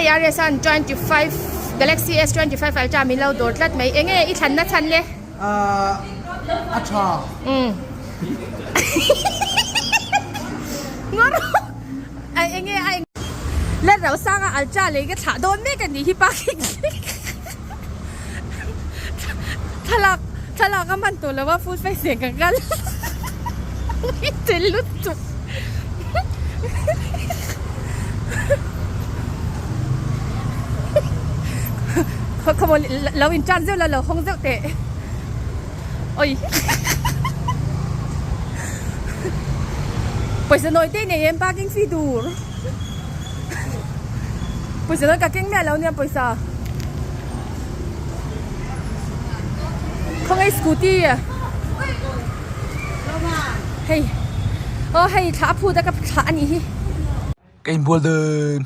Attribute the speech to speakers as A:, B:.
A: Yaris on 25 Galaxy S25 Ultra มีเราโดดลัดไหมเองอีฉันนะฉันเนี่ย
B: อัชชาง
A: อไอเองไอแล้วเราสร้างอัลจ้าเลยก็ถาโดนแม่กันดีที่ปากิงทะลักก็มันตัวแล้วว่าพูดไปเสียงกันเจนลุดจุกขโมยเราอินจันเซลแล้วเราคงเซลเตะโอ้ยpues no tiene en parking fidur pues no ka keng mẹ lâu nha pues à không ai scooty à hey oh hey thả phu ta ka thả ni
B: cái bùa đơn